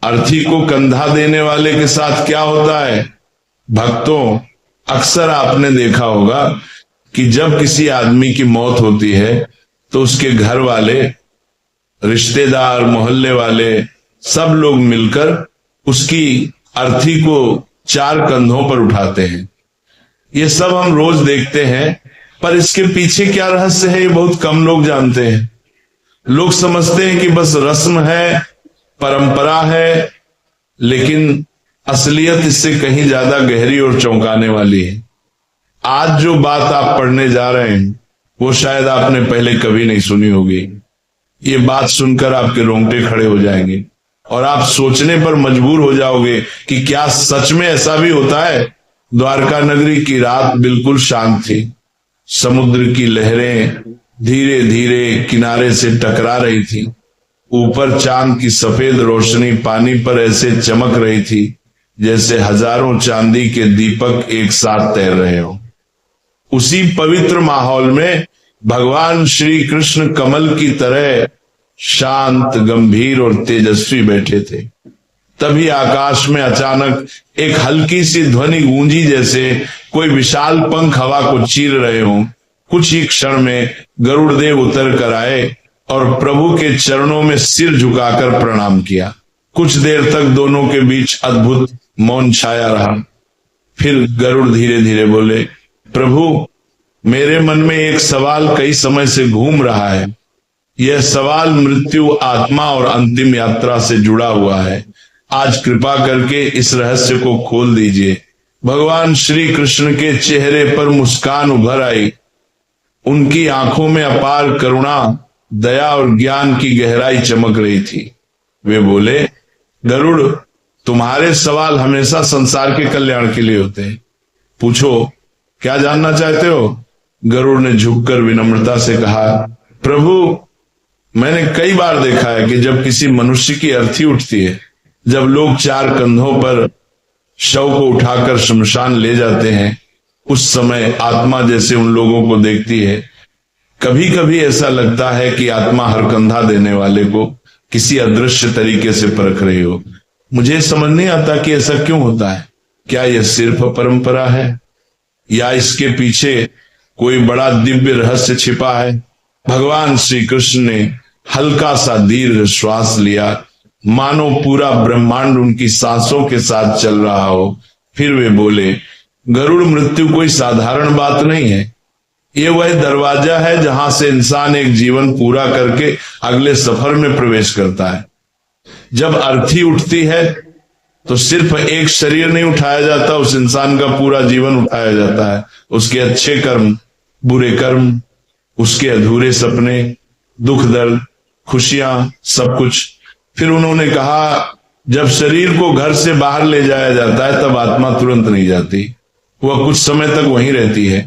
अर्थी को कंधा देने वाले के साथ क्या होता है? भक्तों, अक्सर आपने देखा होगा कि जब किसी आदमी की मौत होती है तो उसके घर वाले, रिश्तेदार, मोहल्ले वाले सब लोग मिलकर उसकी अर्थी को 4 कंधों पर उठाते हैं। ये सब हम रोज देखते हैं, पर इसके पीछे क्या रहस्य है ये बहुत कम लोग जानते हैं। लोग समझते हैं कि बस रस्म है, परंपरा है, लेकिन असलियत इससे कहीं ज्यादा गहरी और चौंकाने वाली है। आज जो बात आप पढ़ने जा रहे हैं वो शायद आपने पहले कभी नहीं सुनी होगी। ये बात सुनकर आपके रोंगटे खड़े हो जाएंगे और आप सोचने पर मजबूर हो जाओगे कि क्या सच में ऐसा भी होता है। द्वारका नगरी की रात बिल्कुल शांत थी। समुद्र की लहरें धीरे धीरे किनारे से टकरा रही थी। ऊपर चांद की सफेद रोशनी पानी पर ऐसे चमक रही थी जैसे हजारों चांदी के दीपक एक साथ तैर रहे हो। उसी पवित्र माहौल में भगवान श्री कृष्ण कमल की तरह शांत, गंभीर और तेजस्वी बैठे थे। तभी आकाश में अचानक एक हल्की सी ध्वनि गूंजी जैसे कोई विशाल पंख हवा को चीर रहे हों। कुछ ही क्षण में गरुड़ देव उतर कर आए और प्रभु के चरणों में सिर झुकाकर प्रणाम किया। कुछ देर तक दोनों के बीच अद्भुत मौन छाया रहा। फिर गरुड़ धीरे धीरे बोले, प्रभु, मेरे मन में एक सवाल कई समय से घूम रहा है। यह सवाल मृत्यु, आत्मा और अंतिम यात्रा से जुड़ा हुआ है। आज कृपा करके इस रहस्य को खोल दीजिए। भगवान श्री कृष्ण के चेहरे पर मुस्कान उभर आई। उनकी आंखों में अपार करुणा, दया और ज्ञान की गहराई चमक रही थी। वे बोले, गरुड़, तुम्हारे सवाल हमेशा संसार के कल्याण के लिए होते हैं। पूछो, क्या जानना चाहते हो? गरुड़ ने झुककर विनम्रता से कहा, प्रभु, मैंने कई बार देखा है कि जब किसी मनुष्य की अर्थी उठती है, जब लोग 4 कंधों पर शव को उठाकर शमशान ले जाते हैं, उस समय आत्मा जैसे उन लोगों को देखती है। कभी कभी ऐसा लगता है कि आत्मा हर कंधा देने वाले को किसी अदृश्य तरीके से परख रही हो। मुझे समझ नहीं आता कि ऐसा क्यों होता है। क्या यह सिर्फ परंपरा है या इसके पीछे कोई बड़ा दिव्य रहस्य छिपा है? भगवान श्री कृष्ण ने हल्का सा दीर्घ श्वास लिया, मानो पूरा ब्रह्मांड उनकी सांसों के साथ चल रहा हो। फिर वे बोले, गरुड़, मृत्यु कोई साधारण बात नहीं है। ये वह दरवाजा है जहां से इंसान एक जीवन पूरा करके अगले सफर में प्रवेश करता है। जब अर्थी उठती है तो सिर्फ एक शरीर नहीं उठाया जाता, उस इंसान का पूरा जीवन उठाया जाता है। उसके अच्छे कर्म, बुरे कर्म, उसके अधूरे सपने, दुख दर्द, खुशियां, सब कुछ। फिर उन्होंने कहा, जब शरीर को घर से बाहर ले जाया जाता है तब आत्मा तुरंत नहीं जाती। वह कुछ समय तक वहीं रहती है,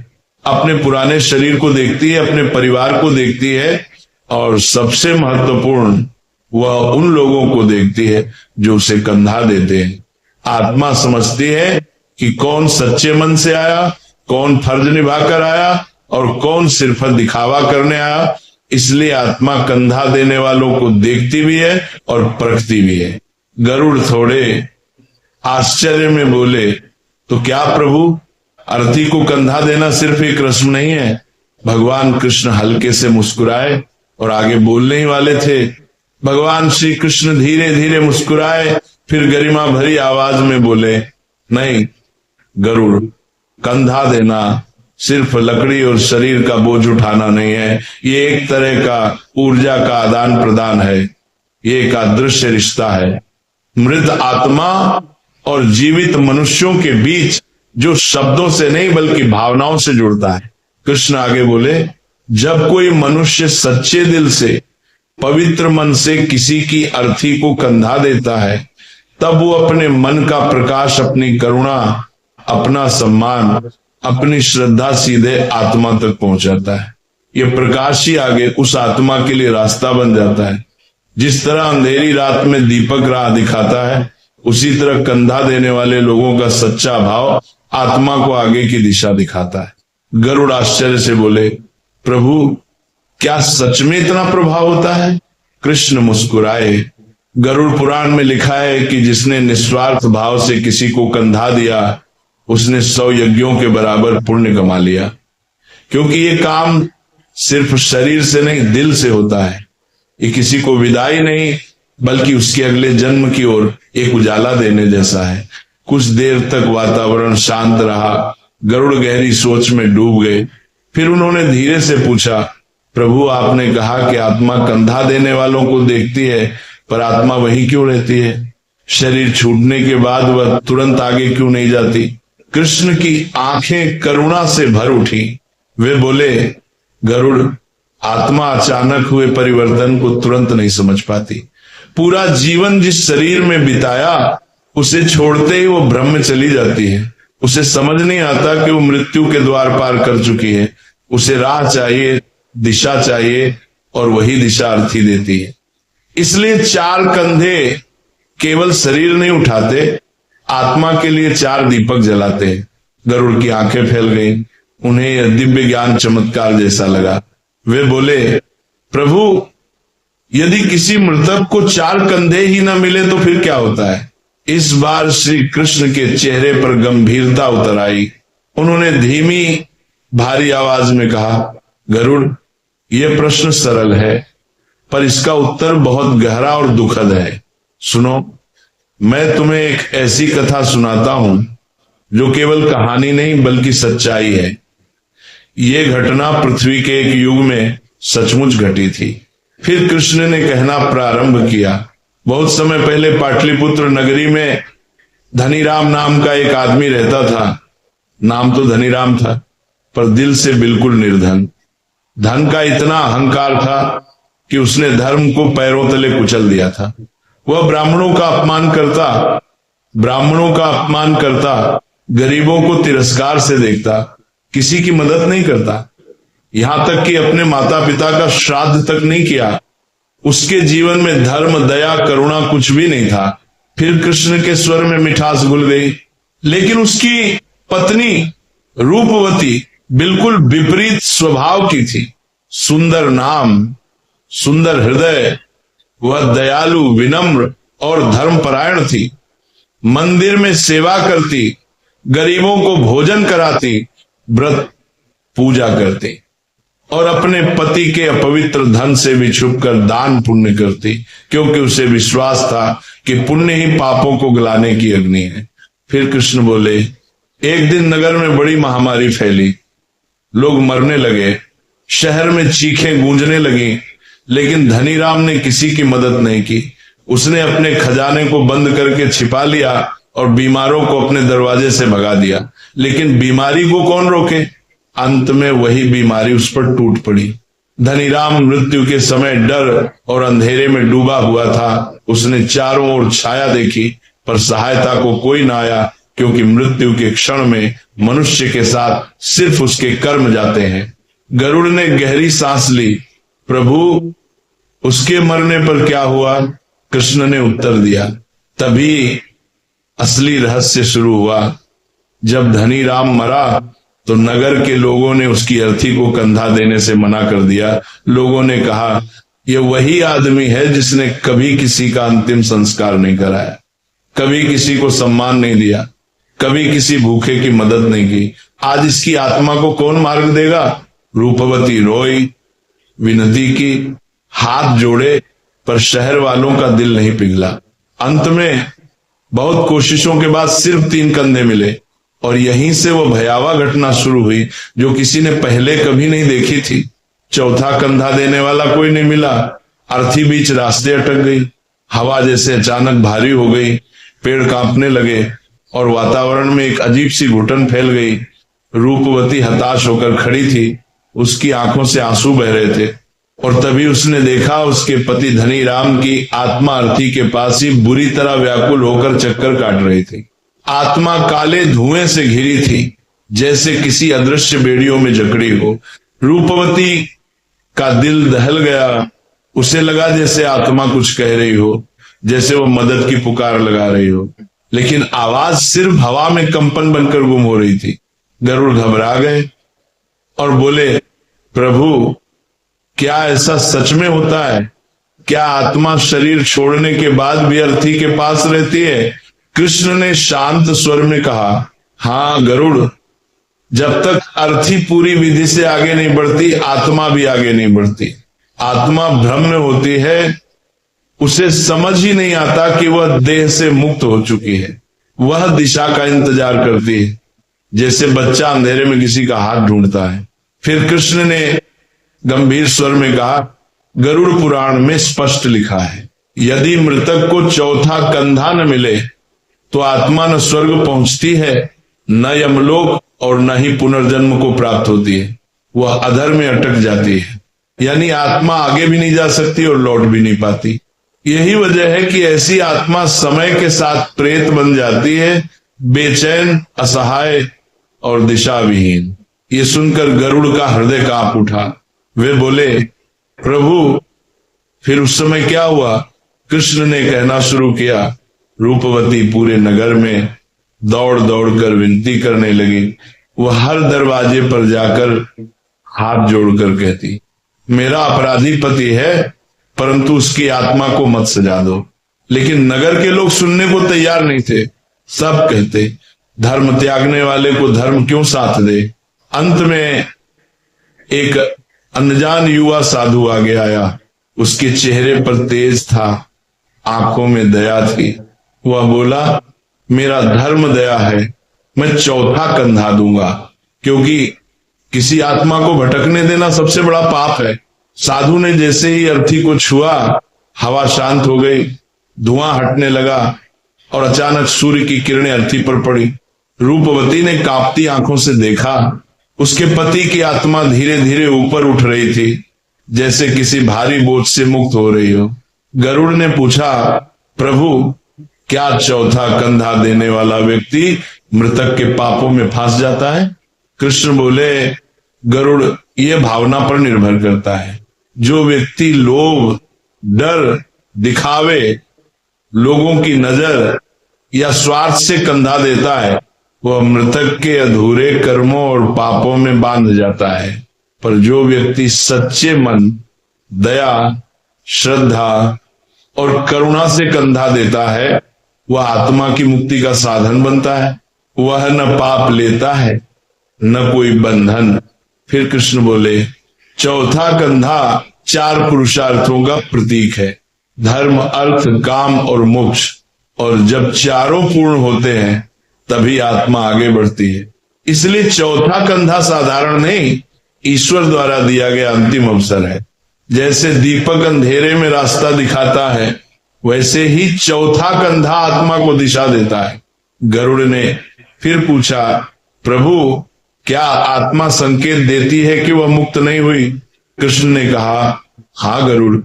अपने पुराने शरीर को देखती है, अपने परिवार को देखती है और सबसे महत्वपूर्ण, वह उन लोगों को देखती है जो उसे कंधा देते हैं। आत्मा समझती है कि कौन सच्चे मन से आया, कौन फर्ज निभाकर आया और कौन सिर्फ दिखावा करने आया। इसलिए आत्मा कंधा देने वालों को देखती भी है और परखती भी है। गरुड़ थोड़े आश्चर्य में बोले, तो क्या प्रभु, अर्थी को कंधा देना सिर्फ एक रस्म नहीं है? भगवान कृष्ण हल्के से मुस्कुराए और आगे बोलने ही वाले थे। भगवान श्री कृष्ण धीरे धीरे मुस्कुराए, फिर गरिमा भरी आवाज में बोले, नहीं गरुड़, कंधा देना सिर्फ लकड़ी और शरीर का बोझ उठाना नहीं है। ये एक तरह का ऊर्जा का आदान प्रदान है। ये एक अदृश्य रिश्ता है, मृत आत्मा और जीवित मनुष्यों के बीच, जो शब्दों से नहीं बल्कि भावनाओं से जुड़ता है। कृष्ण आगे बोले, जब कोई मनुष्य सच्चे दिल से, पवित्र मन से किसी की अर्थी को कंधा देता है, तब वो अपने मन का प्रकाश, अपनी करुणा, अपना सम्मान, अपनी श्रद्धा सीधे आत्मा तक पहुंचाता है। ये प्रकाश ही आगे उस आत्मा के लिए रास्ता बन जाता है। जिस तरह अंधेरी रात में दीपक राह दिखाता है, उसी तरह कंधा देने वाले लोगों का सच्चा भाव आत्मा को आगे की दिशा दिखाता है। गरुड़ आश्चर्य से बोले, प्रभु, क्या सच में इतना प्रभाव होता है? कृष्ण मुस्कुराए गरुड़ पुराण में लिखा है कि जिसने निस्वार्थ भाव से किसी को कंधा दिया उसने 100 यज्ञों के बराबर पुण्य कमा लिया। क्योंकि ये काम सिर्फ शरीर से नहीं, दिल से होता है। ये किसी को विदाई नहीं बल्कि उसके अगले जन्म की ओर एक उजाला देने जैसा है। कुछ देर तक वातावरण शांत रहा। गरुड़ गहरी सोच में डूब गए। फिर उन्होंने धीरे से पूछा, प्रभु आपने कहा कि आत्मा कंधा देने वालों को देखती है, पर आत्मा वही क्यों रहती है? शरीर छूटने के बाद वह तुरंत आगे क्यों नहीं जाती? कृष्ण की आंखें करुणा से भर उठी। वे बोले, गरुड़, आत्मा अचानक हुए परिवर्तन को तुरंत नहीं समझ पाती। पूरा जीवन जिस शरीर में बिताया उसे छोड़ते ही वो भ्रम में चली जाती है। उसे समझ नहीं आता कि वो मृत्यु के द्वार पार कर चुकी है। उसे राह चाहिए, दिशा चाहिए, और वही दिशा अर्थी देती है। इसलिए 4 कंधे केवल शरीर नहीं उठाते, आत्मा के लिए 4 दीपक जलाते हैं। गरुड़ की आंखें फैल गई। उन्हें यह दिव्य ज्ञान चमत्कार जैसा लगा। वे बोले, प्रभु, यदि किसी मृतक को 4 कंधे ही न मिले तो फिर क्या होता है? इस बार श्री कृष्ण के चेहरे पर गंभीरता उतर आई। उन्होंने धीमी भारी आवाज में कहा, गरुड़, यह प्रश्न सरल है पर इसका उत्तर बहुत गहरा और दुखद है। सुनो, मैं तुम्हें एक ऐसी कथा सुनाता हूं जो केवल कहानी नहीं बल्कि सच्चाई है। यह घटना पृथ्वी के एक युग में सचमुच घटी थी। फिर कृष्ण ने कहना प्रारंभ किया, बहुत समय पहले पाटलिपुत्र नगरी में धनीराम नाम का एक आदमी रहता था। नाम तो धनीराम था पर दिल से बिल्कुल निर्धन। धन का इतना अहंकार था कि उसने धर्म को पैरों तले कुचल दिया था। वह ब्राह्मणों का अपमान करता, गरीबों को तिरस्कार से देखता, किसी की मदद नहीं करता, यहां तक कि अपने माता पिता का श्राद्ध तक नहीं किया। उसके जीवन में धर्म, दया, करुणा कुछ भी नहीं था। फिर कृष्ण के स्वर में मिठास घुल गई। लेकिन उसकी पत्नी रूपवती बिल्कुल विपरीत स्वभाव की थी। सुंदर नाम, सुंदर हृदय, वह दयालु, विनम्र और धर्मपरायण थी। मंदिर में सेवा करती, गरीबों को भोजन कराती, व्रत पूजा करती और अपने पति के अपवित्र धन से भी छुपकर दान पुण्य करती, क्योंकि उसे विश्वास था कि पुण्य ही पापों को गलाने की अग्नि है। फिर कृष्ण बोले, एक दिन नगर में बड़ी महामारी फैली। लोग मरने लगे, शहर में चीखें गूंजने लगी, लेकिन धनीराम ने किसी की मदद नहीं की। उसने अपने खजाने को बंद करके छिपा लिया और बीमारों को अपने दरवाजे से भगा दिया। लेकिन बीमारी को कौन रोके? अंत में वही बीमारी उस पर टूट पड़ी। धनीराम मृत्यु के समय डर और अंधेरे में डूबा हुआ था। उसने चारों ओर छाया देखी पर सहायता को कोई ना आया, क्योंकि मृत्यु के क्षण में मनुष्य के साथ सिर्फ उसके कर्म जाते हैं। गरुड़ ने गहरी सांस ली। प्रभु, उसके मरने पर क्या हुआ? कृष्ण ने उत्तर दिया। तभी असली रहस्य शुरू हुआ। जब धनीराम मरा तो नगर के लोगों ने उसकी अर्थी को कंधा देने से मना कर दिया। लोगों ने कहा, यह वही आदमी है जिसने कभी किसी का अंतिम संस्कार नहीं कराया, कभी किसी को सम्मान नहीं दिया, कभी किसी भूखे की मदद नहीं की। आज इसकी आत्मा को कौन मार्ग देगा? रूपवती रोई, विनती की, हाथ जोड़े, पर शहर वालों का दिल नहीं पिघला। अंत में बहुत कोशिशों के बाद सिर्फ 3 कंधे मिले और यहीं से वो भयावह घटना शुरू हुई जो किसी ने पहले कभी नहीं देखी थी। चौथा कंधा देने वाला कोई नहीं मिला। अर्थी बीच रास्ते अटक गई। हवा जैसे अचानक भारी हो गई, पेड़ कांपने लगे और वातावरण में एक अजीब सी घुटन फैल गई। रूपवती हताश होकर खड़ी थी, उसकी आंखों से आंसू बह रहे थे और तभी उसने देखा उसके पति धनीराम की आत्मा अर्थी के पास ही बुरी तरह व्याकुल होकर चक्कर काट रही थी। आत्मा काले धुएं से घिरी थी, जैसे किसी अदृश्य बेड़ियों में जकड़ी हो। रूपवती का दिल दहल गया। उसे लगा जैसे आत्मा कुछ कह रही हो, जैसे वो मदद की पुकार लगा रही हो, लेकिन आवाज सिर्फ हवा में कंपन बनकर गुम हो रही थी। गरुड़ घबरा गए और बोले, प्रभु, क्या ऐसा सच में होता है? क्या आत्मा शरीर छोड़ने के बाद भी अर्थी के पास रहती है? कृष्ण ने शांत स्वर में कहा, हाँ गरुड़, जब तक अर्थी पूरी विधि से आगे नहीं बढ़ती, आत्मा भी आगे नहीं बढ़ती। आत्मा भ्रम में होती है, उसे समझ ही नहीं आता कि वह देह से मुक्त हो चुकी है। वह दिशा का इंतजार करती है, जैसे बच्चा अंधेरे में किसी का हाथ ढूंढता है। फिर कृष्ण ने गंभीर स्वर में कहा, गरुड़ पुराण में स्पष्ट लिखा है, यदि मृतक को चौथा कंधा न मिले तो आत्मा न स्वर्ग पहुंचती है, न यमलोक और न ही पुनर्जन्म को प्राप्त होती है। वह अधर में अटक जाती है, यानी आत्मा आगे भी नहीं जा सकती और लौट भी नहीं पाती। यही वजह है कि ऐसी आत्मा समय के साथ प्रेत बन जाती है, बेचैन, असहाय और दिशा विहीन। ये सुनकर गरुड़ का हृदय कांप उठा। वे बोले, प्रभु फिर उस समय क्या हुआ? कृष्ण ने कहना शुरू किया, रूपवती पूरे नगर में दौड़ दौड़ कर विनती करने लगी। वह हर दरवाजे पर जाकर हाथ जोड़कर कहती, मेरा अपराधी पति है, परंतु उसकी आत्मा को मत सजा दो। लेकिन नगर के लोग सुनने को तैयार नहीं थे। सब कहते, धर्म त्यागने वाले को धर्म क्यों साथ दे। अंत में एक अनजान युवा साधु आगे आया। उसके चेहरे पर तेज था, आंखों में दया थी। वह बोला, मेरा धर्म दया है, मैं चौथा कंधा दूंगा, क्योंकि किसी आत्मा को भटकने देना सबसे बड़ा पाप है। साधु ने जैसे ही अर्थी को छुआ, हवा शांत हो गई, धुआं हटने लगा और अचानक सूर्य की किरणें अर्थी पर पड़ी। रूपवती ने कांपती आंखों से देखा, उसके पति की आत्मा धीरे धीरे ऊपर उठ रही थी, जैसे किसी भारी बोझ से मुक्त हो रही हो। गरुड़ ने पूछा, प्रभु क्या चौथा कंधा देने वाला व्यक्ति मृतक के पापों में फंस जाता है? कृष्ण बोले, गरुड़, यह भावना पर निर्भर करता है। जो व्यक्ति लोभ, डर, दिखावे, लोगों की नजर या स्वार्थ से कंधा देता है, वह मृतक के अधूरे कर्मों और पापों में बांध जाता है। पर जो व्यक्ति सच्चे मन, दया, श्रद्धा और करुणा से कंधा देता है, वह आत्मा की मुक्ति का साधन बनता है। वह न पाप लेता है, न कोई बंधन। फिर कृष्ण बोले, चौथा कंधा 4 पुरुषार्थों का प्रतीक है, धर्म, अर्थ, काम और मोक्ष। और जब चारों पूर्ण होते हैं तभी आत्मा आगे बढ़ती है। इसलिए चौथा कंधा साधारण नहीं, ईश्वर द्वारा दिया गया अंतिम अवसर है। जैसे दीपक अंधेरे में रास्ता दिखाता है, वैसे ही चौथा कंधा आत्मा को दिशा देता है। गरुड़ ने फिर पूछा, प्रभु क्या आत्मा संकेत देती है कि वह मुक्त नहीं हुई? कृष्ण ने कहा, हाँ गरुड़,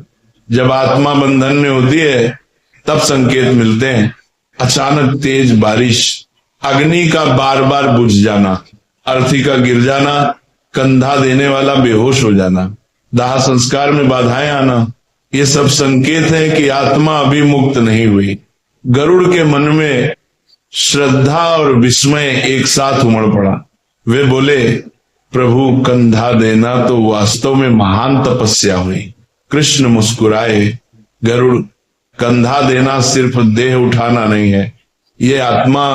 जब आत्मा बंधन में होती है तब संकेत मिलते हैं। अचानक तेज बारिश, अग्नि का बार बार बुझ जाना, अर्थी का गिर जाना, कंधा देने वाला बेहोश हो जाना, दाह संस्कार में बाधाएं आना, ये सब संकेत है कि आत्मा अभी मुक्त नहीं हुई। गरुड़ के मन में श्रद्धा और विस्मय एक साथ उमड़ पड़ा। वे बोले, प्रभु कंधा देना तो वास्तव में महान तपस्या हुई। कृष्ण मुस्कुराए, गरुड़, कंधा देना सिर्फ देह उठाना नहीं है, ये आत्मा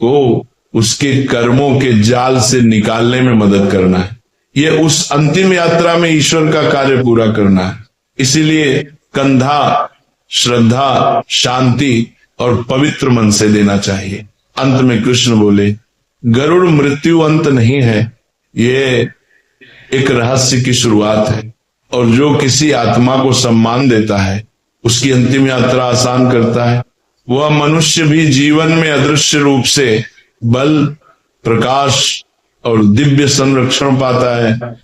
को उसके कर्मों के जाल से निकालने में मदद करना है। ये उस अंतिम यात्रा में ईश्वर का कार्य पूरा करना है। इसीलिए कंधा श्रद्धा, शांति और पवित्र मन से देना चाहिए। अंत में कृष्ण बोले, गरुड़, मृत्यु अंत नहीं है, ये एक रहस्य की शुरुआत है। और जो किसी आत्मा को सम्मान देता है, उसकी अंतिम यात्रा आसान करता है। वह मनुष्य भी जीवन में अदृश्य रूप से बल, प्रकाश और दिव्य संरक्षण पाता है।